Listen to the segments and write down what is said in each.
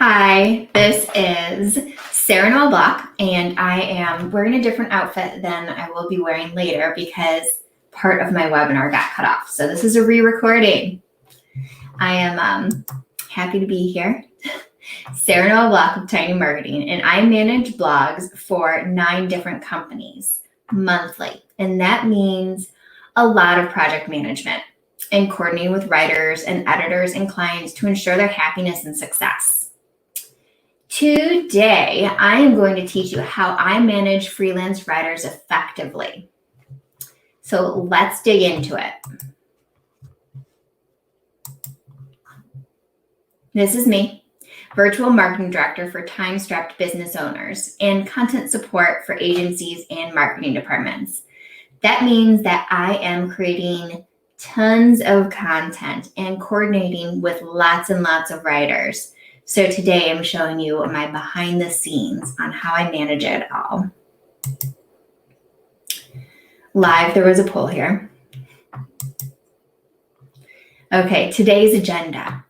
Hi, this is Noel Block, and I am wearing a different outfit than I will be wearing later because part of my webinar got cut off. So this is a re-recording. I am happy to be here. Noel Block of Tiny Marketing, and I manage blogs for 9 different companies monthly, and that means a lot of project management and coordinating with writers and editors and clients to ensure their happiness and success. Today, I am going to teach you how I manage freelance writers effectively. So let's dig into it. This is me, Virtual Marketing Director for time-strapped business owners and content support for agencies and marketing departments. That means that I am creating tons of content and coordinating with lots and lots of writers. So today I'm showing you my behind the scenes on how I manage it all. Live, there was a poll here. Okay, today's agenda.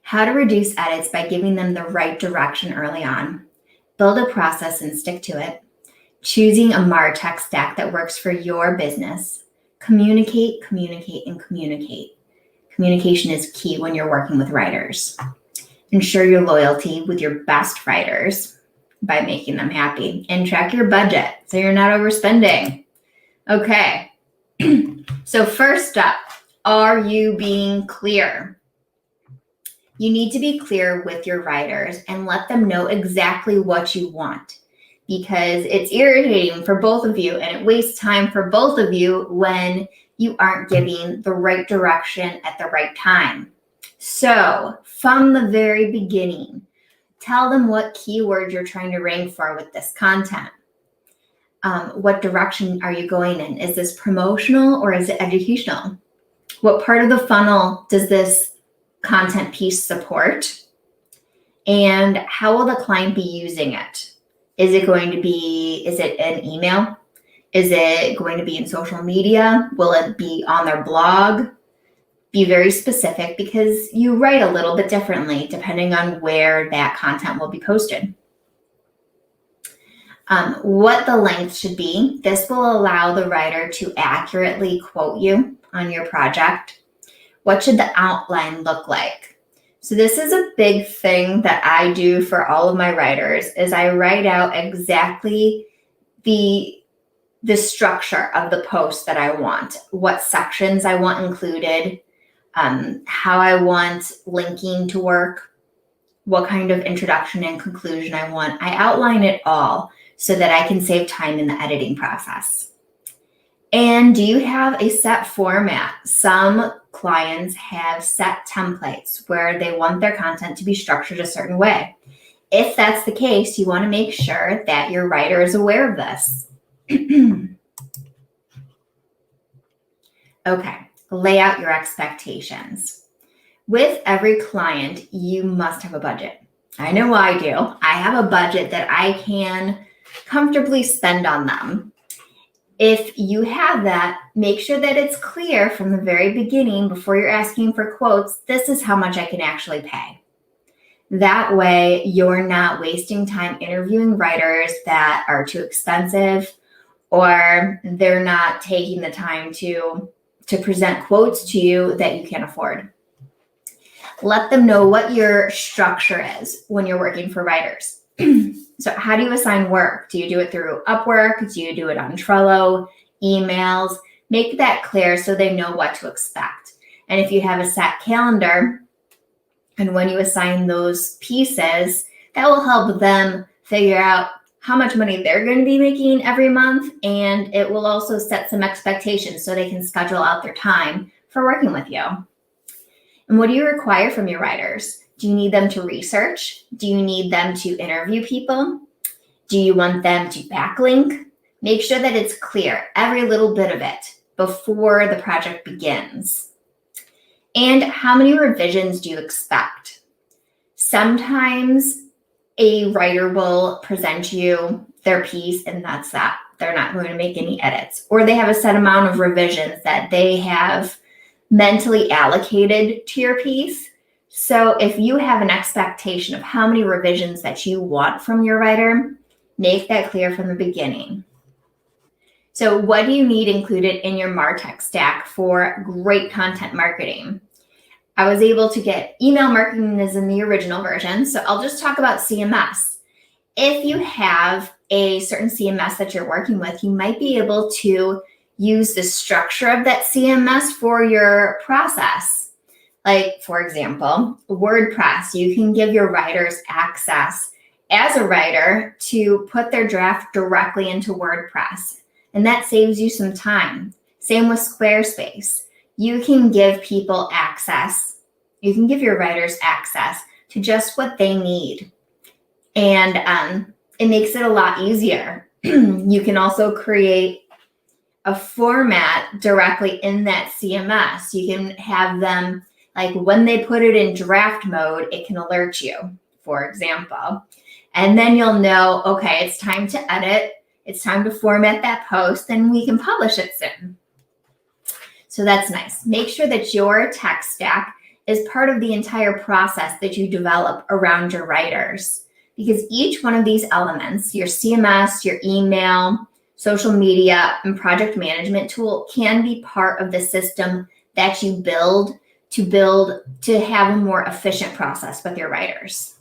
How to reduce edits by giving them the right direction early on. Build a process and stick to it. Choosing a MarTech stack that works for your business. Communicate, communicate, and communicate. Communication is key when you're working with writers. Ensure your loyalty with your best writers by making them happy, and track your budget so you're not overspending. Okay, so first up, are you being clear? You need to be clear with your writers and let them know exactly what you want, because it's irritating for both of you and it wastes time for both of you when you aren't giving the right direction at the right time. So from the very beginning, tell them what keywords you're trying to rank for with this content. What direction are you going in? Is this promotional or is it educational? What part of the funnel does this content piece support? And how will the client be using it? Is it an email? Is it going to be in social media? Will it be on their blog? Be very specific because you write a little bit differently depending on where that content will be posted. What the length should be. This will allow the writer to accurately quote you on your project. What should the outline look like? So this is a big thing that I do for all of my writers is I write out exactly the structure of the post that I want, what sections I want included, how I want linking to work, what kind of introduction and conclusion I want. I outline it all so that I can save time in the editing process. And do you have a set format? Some clients have set templates where they want their content to be structured a certain way. If that's the case, you want to make sure that your writer is aware of this. Okay. Lay out your expectations. With every client, you must have a budget. I know I do. I have a budget that I can comfortably spend on them. If you have that, make sure that it's clear from the very beginning before you're asking for quotes, this is how much I can actually pay. That way, you're not wasting time interviewing writers that are too expensive or they're not taking the time to present quotes to you that you can't afford. Let them know what your structure is when you're working for writers. So how do you assign work? Do you do it through Upwork? Do you do it on Trello, emails? Make that clear so they know what to expect. And if you have a set calendar, and when you assign those pieces, that will help them figure out how much money they're going to be making every month, and it will also set some expectations so they can schedule out their time for working with you. And what do you require from your writers? Do you need them to research? Do you need them to interview people? Do you want them to backlink? Make sure that it's clear, every little bit of it, before the project begins. And how many revisions do you expect? Sometimes a writer will present you their piece and that's that. They're not going to make any edits. Or they have a set amount of revisions that they have mentally allocated to your piece. So if you have an expectation of how many revisions that you want from your writer, make that clear from the beginning. So what do you need included in your MarTech stack for great content marketing? I was able to get email marketing is in the original version, so I'll just talk about CMS. If you have a certain CMS that you're working with, you might be able to use the structure of that CMS for your process. Like, for example, WordPress, you can give your writers access as a writer to put their draft directly into WordPress, and that saves you some time. Same with Squarespace. You can give people access. You can give your writers access to just what they need. And it makes it a lot easier. You can also create a format directly in that CMS. You can have them, like when they put it in draft mode, it can alert you, for example. And then you'll know, okay, it's time to edit. It's time to format that post, and we can publish it soon. So that's nice. Make sure that your tech stack is part of the entire process that you develop around your writers, because each one of these elements, your CMS, your email, social media, and project management tool, can be part of the system that you build to have a more efficient process with your writers.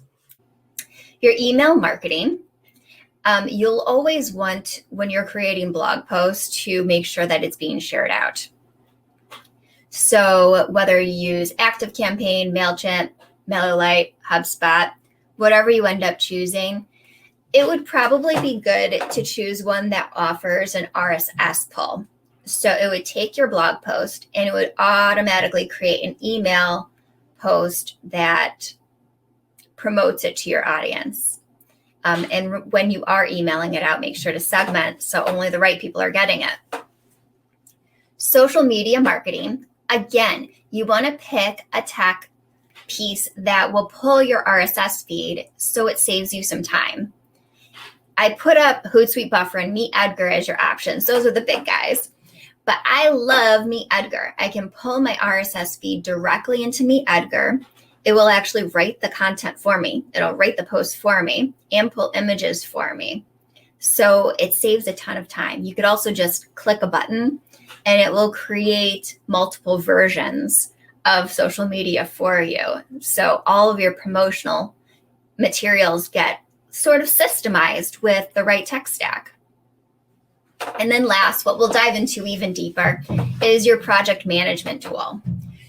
Your email marketing. You'll always want, when you're creating blog posts, to make sure that it's being shared out. So whether you use ActiveCampaign, MailChimp, MailerLite, HubSpot, whatever you end up choosing, it would probably be good to choose one that offers an RSS pull. So it would take your blog post and it would automatically create an email post that promotes it to your audience. And when you are emailing it out, make sure to segment so only the right people are getting it. Social media marketing. Again, you want to pick a tech piece that will pull your RSS feed so it saves you some time. I put up Hootsuite Buffer and Meet Edgar as your options. Those are the big guys. But I love Meet Edgar. I can pull my RSS feed directly into Meet Edgar. It will actually write the content for me. It'll write the post for me and pull images for me. So it saves a ton of time. You could also just click a button and it will create multiple versions of social media for you. So all of your promotional materials get sort of systemized with the right tech stack. And then last, what we'll dive into even deeper is your project management tool.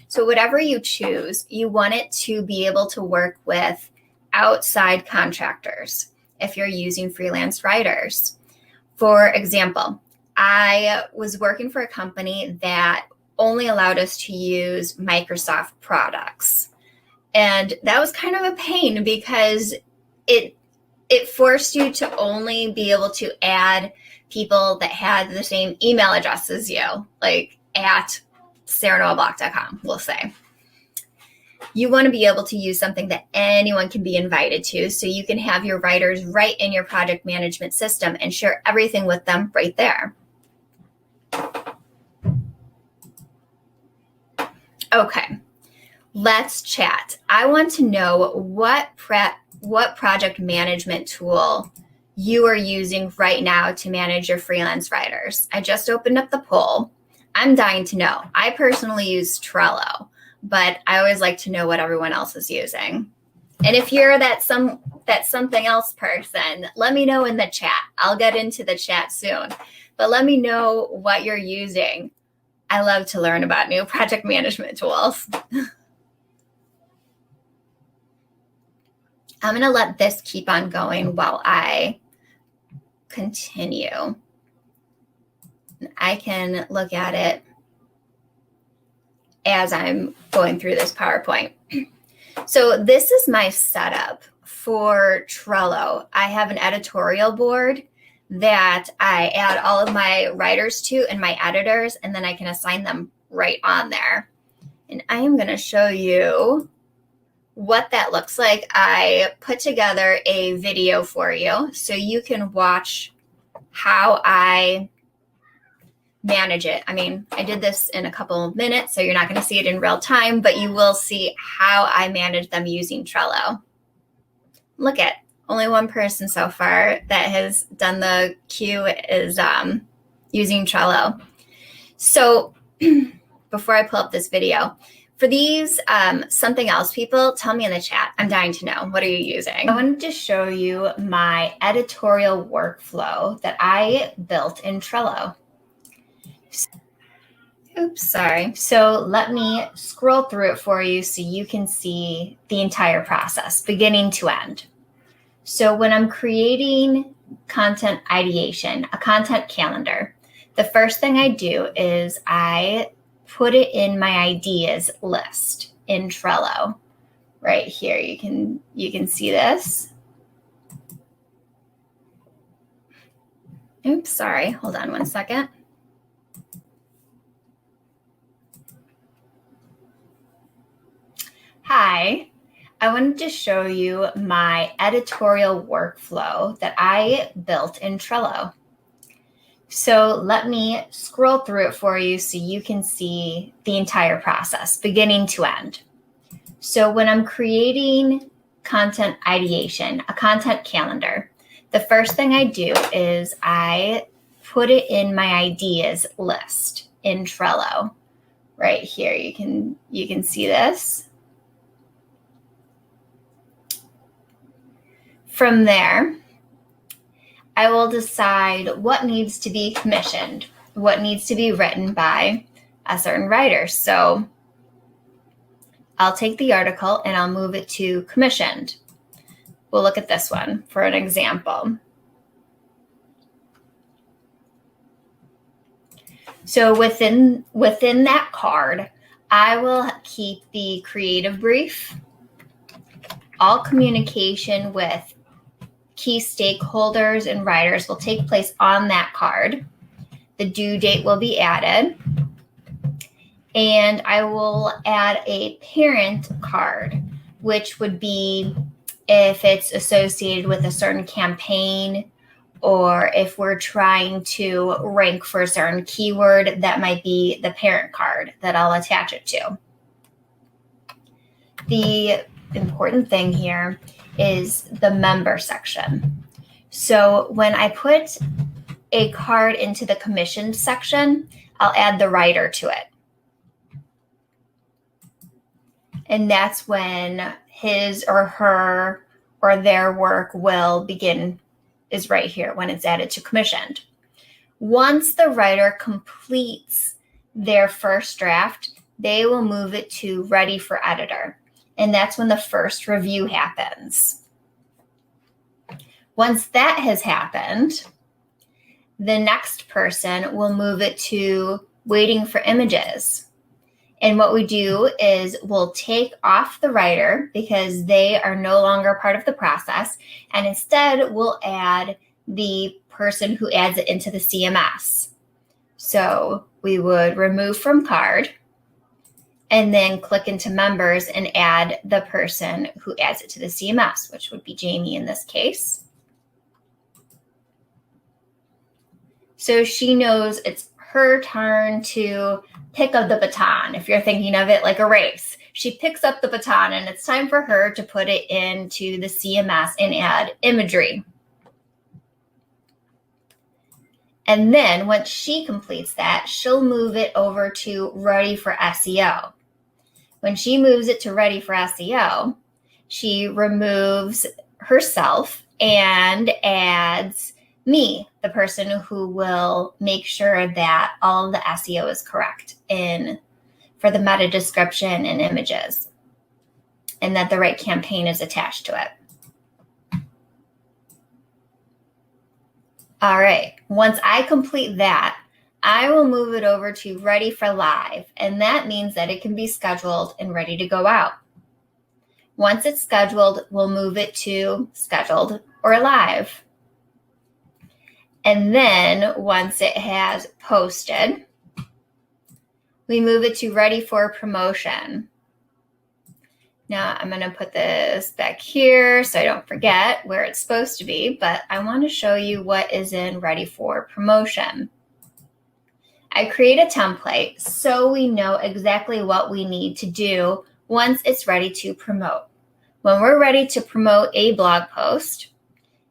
So whatever you choose, you want it to be able to work with outside contractors if you're using freelance writers. For example, I was working for a company that only allowed us to use Microsoft products. And that was kind of a pain because it forced you to only be able to add people that had the same email address as you, like at sarahnoelblock.com, we'll say. You want to be able to use something that anyone can be invited to, so you can have your writers right in your project management system and share everything with them right there. Okay, let's chat. I want to know what project management tool you are using right now to manage your freelance writers. I just opened up the poll. I'm dying to know. I personally use Trello, but I always like to know what everyone else is using. And if you're that something else person, let me know in the chat. I'll get into the chat soon, but let me know what you're using. I love to learn about new project management tools. I'm going to let this keep on going while I continue. I can look at it as I'm going through this PowerPoint. So this is my setup for Trello. I have an editorial board that I add all of my writers to and my editors, and then I can assign them right on there. And I am going to show you what that looks like. I put together a video for you so you can watch how I manage it. I mean, I did this in a couple of minutes, so you're not going to see it in real time, but you will see how I manage them using Trello. Look at only one person so far that has done the queue is using Trello. So before I pull up this video, for these something else people, tell me in the chat. I'm dying to know. What are you using? I wanted to show you my editorial workflow that I built in Trello. Oops, sorry. So let me scroll through it for you so you can see the entire process, beginning to end. So when I'm creating content ideation, a content calendar, the first thing I do is I put it in my ideas list in Trello. Right here, you can see this. Oops, sorry. Hold on one second. Hi, I wanted to show you my editorial workflow that I built in Trello. So let me scroll through it for you so you can see the entire process, beginning to end. So when I'm creating content ideation, a content calendar, the first thing I do is I put it in my ideas list in Trello. Right here, you can see this. From there, I will decide what needs to be commissioned, what needs to be written by a certain writer. So I'll take the article and I'll move it to commissioned. We'll look at this one for an example. So within that card, I will keep the creative brief, all communication with key stakeholders and writers will take place on that card. The due date will be added. And I will add a parent card, which would be if it's associated with a certain campaign or if we're trying to rank for a certain keyword, that might be the parent card that I'll attach it to. The important thing here is the member section. So when I put a card into the commissioned section, I'll add the writer to it. And that's when his or her or their work will begin, is right here when it's added to commissioned. Once the writer completes their first draft, they will move it to ready for editor. And that's when the first review happens. Once that has happened, the next person will move it to waiting for images. And what we do is we'll take off the writer because they are no longer part of the process. And instead, we'll add the person who adds it into the CMS. So we would remove from card and then click into members and add the person who adds it to the CMS, which would be Jamie in this case. So she knows it's her turn to pick up the baton. If you're thinking of it like a race, she picks up the baton and it's time for her to put it into the CMS and add imagery. And then once she completes that, she'll move it over to ready for SEO. When she moves it to ready for SEO, she removes herself and adds me, the person who will make sure that all of the SEO is correct for the meta description and images, and that the right campaign is attached to it. All right, once I complete that, I will move it over to ready for live, and that means that it can be scheduled and ready to go out. Once it's scheduled, we'll move it to scheduled or live. And then once it has posted, we move it to ready for promotion. Now I'm going to put this back here so I don't forget where it's supposed to be, but I want to show you what is in ready for promotion. I create a template so we know exactly what we need to do once it's ready to promote. When we're ready to promote a blog post,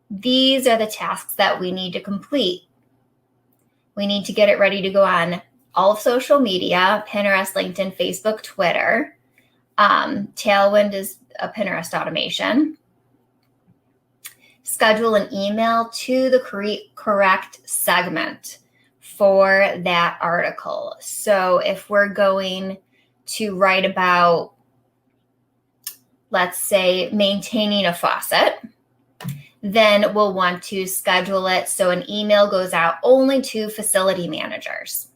these are the tasks that we need to complete. We need to get it ready to go on all of social media, Pinterest, LinkedIn, Facebook, Twitter. Tailwind is a Pinterest automation. Schedule an email to the correct segment for that article. So if we're going to write about, let's say, maintaining a faucet, then we'll want to schedule it so an email goes out only to facility managers.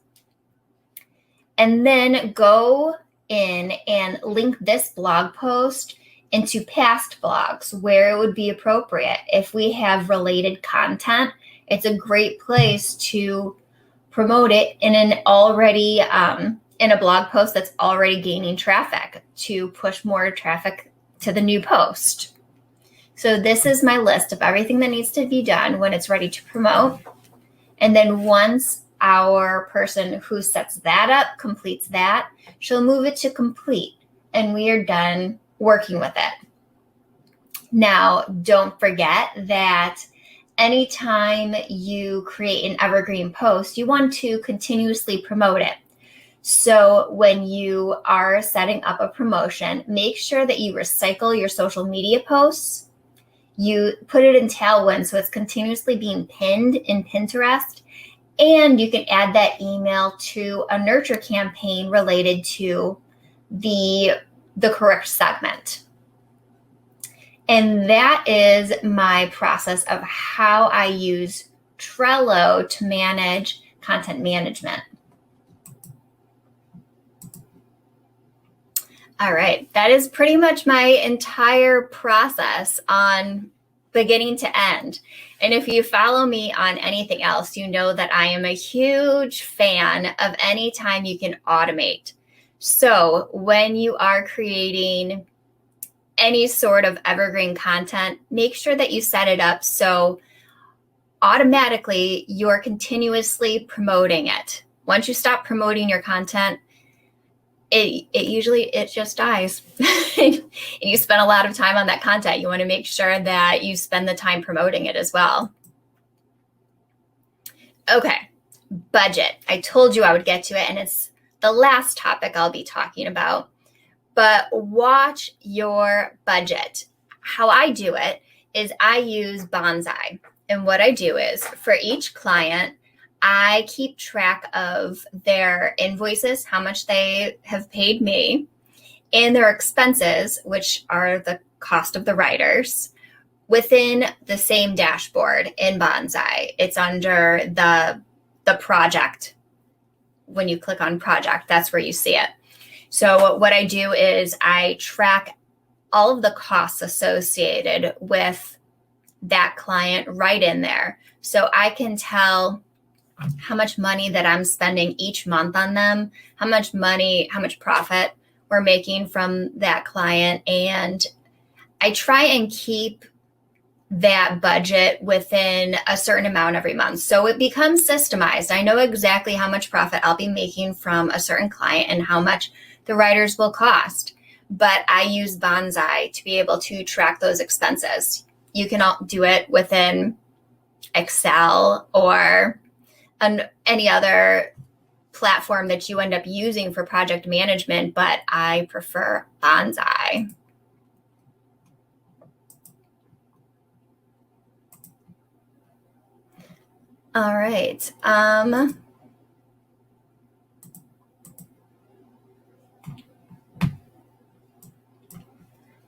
And then go in and link this blog post into past blogs where it would be appropriate. If we have related content, it's a great place to promote it in an already in a blog post that's already gaining traffic to push more traffic to the new post. So this is my list of everything that needs to be done when it's ready to promote. And then once our person who sets that up completes that, she'll move it to complete and we are done working with it. Now, don't forget that anytime you create an evergreen post, you want to continuously promote it. So when you are setting up a promotion, make sure that you recycle your social media posts. You put it in Tailwind so it's continuously being pinned in Pinterest. And you can add that email to a nurture campaign related to the correct segment. And that is my process of how I use Trello to manage content management. All right, that is pretty much my entire process on beginning to end. And if you follow me on anything else, you know that I am a huge fan of any time you can automate. So when you are creating any sort of evergreen content, make sure that you set it up so automatically you're continuously promoting it. Once you stop promoting your content, it just dies. And you spend a lot of time on that content. You want to make sure that you spend the time promoting it as well. Okay, budget. I told you I would get to it, and it's the last topic I'll be talking about. But watch your budget. How I do it is I use Bonsai. And what I do is for each client, I keep track of their invoices, how much they have paid me, and their expenses, which are the cost of the writers, within the same dashboard in Bonsai. It's under the project. When you click on project, that's where you see it. So what I do is I track all of the costs associated with that client right in there. So I can tell how much money that I'm spending each month on them, how much profit we're making from that client. And I try and keep that budget within a certain amount every month. So it becomes systemized. I know exactly how much profit I'll be making from a certain client and how much the writers will cost. But I use Bonsai to be able to track those expenses. You can do it within Excel or any other platform that you end up using for project management, but I prefer Bonsai. All right.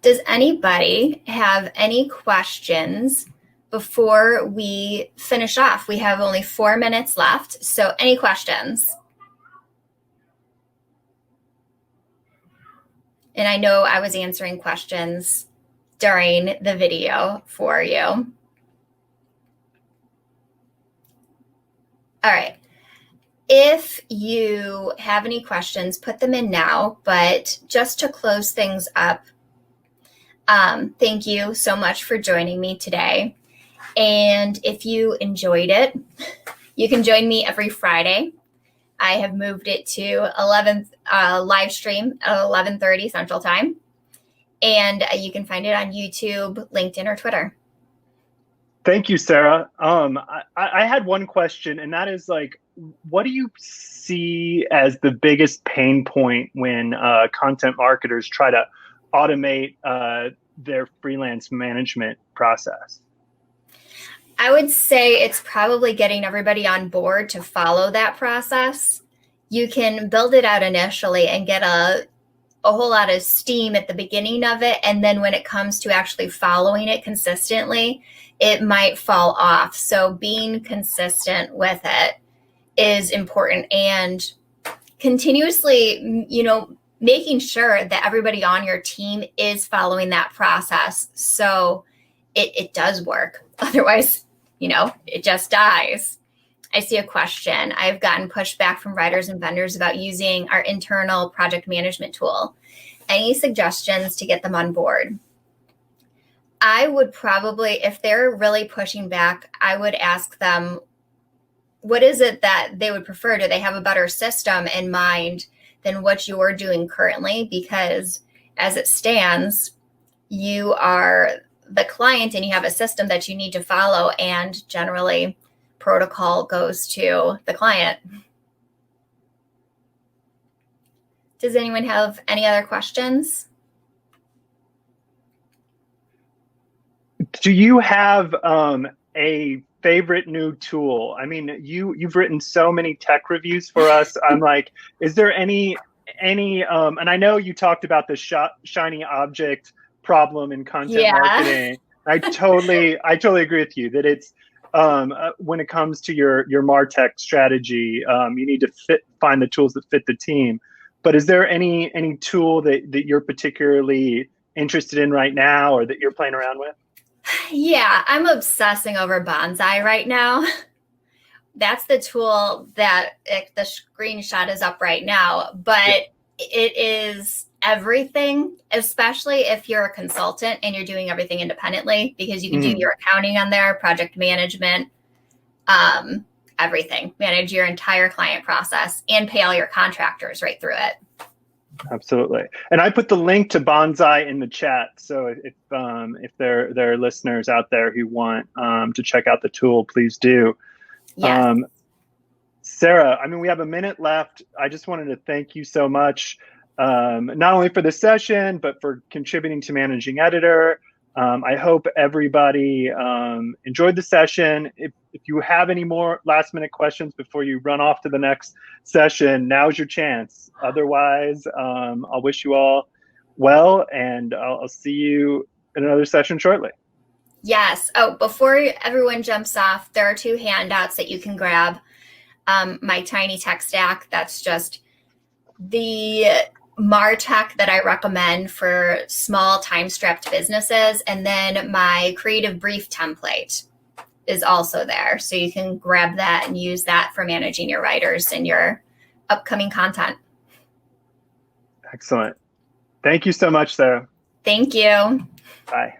Does anybody have any questions before we finish off? We have only 4 minutes left. So any questions? And I know I was answering questions during the video for you. All right. If you have any questions, put them in now. But just to close things up, thank you so much for joining me today. And if you enjoyed it, you can join me every Friday I have moved it to 11th live stream at 11:30 Central Time. And you can find it on YouTube, LinkedIn, or Twitter. Thank you, Sarah. I had one question, and that is like, what do you see as the biggest pain point when content marketers try to automate their freelance management process? I would say it's probably getting everybody on board to follow that process. You can build it out initially and get a whole lot of steam at the beginning of it. And then when it comes to actually following it consistently, it might fall off. So being consistent with it is important, and continuously, making sure that everybody on your team is following that process. So it does work. Otherwise, it just dies. I see a question. I've gotten pushback from writers and vendors about using our internal project management tool. Any suggestions to get them on board? I would probably, if they're really pushing back, I would ask them, what is it that they would prefer? Do they have a better system in mind than what you're doing currently? Because as it stands, you are the client and you have a system that you need to follow, and generally protocol goes to the client. Does anyone have any other questions? Do you have a favorite new tool? I mean, you've written so many tech reviews for us. I'm like, is there any and I know you talked about the shiny object problem in content marketing. I totally agree with you that it's when it comes to your MarTech strategy, you need to find the tools that fit the team. But is there any tool that you're particularly interested in right now, or that you're playing around with? Yeah, I'm obsessing over Bonsai right now. That's the tool that the screenshot is up right now, but it is everything, especially if you're a consultant and you're doing everything independently, because you can do your accounting on there, project management, everything, manage your entire client process and pay all your contractors right through it. Absolutely. And I put the link to Bonsai in the chat. So if there are listeners out there who want to check out the tool, please do. Yes. Sarah, I mean, we have a minute left. I just wanted to thank you so much, not only for the session, but for contributing to Managing Editor. I hope everybody enjoyed the session. If you have any more last minute questions before you run off to the next session, now's your chance. Otherwise, I'll wish you all well, and I'll see you in another session shortly. Yes. Oh, before everyone jumps off, there are 2 handouts that you can grab. My tiny tech stack, that's just the MarTech that I recommend for small time-strapped businesses. And then my creative brief template is also there. So you can grab that and use that for managing your writers and your upcoming content. Excellent. Thank you so much, Sarah. Thank you. Bye.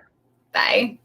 Bye.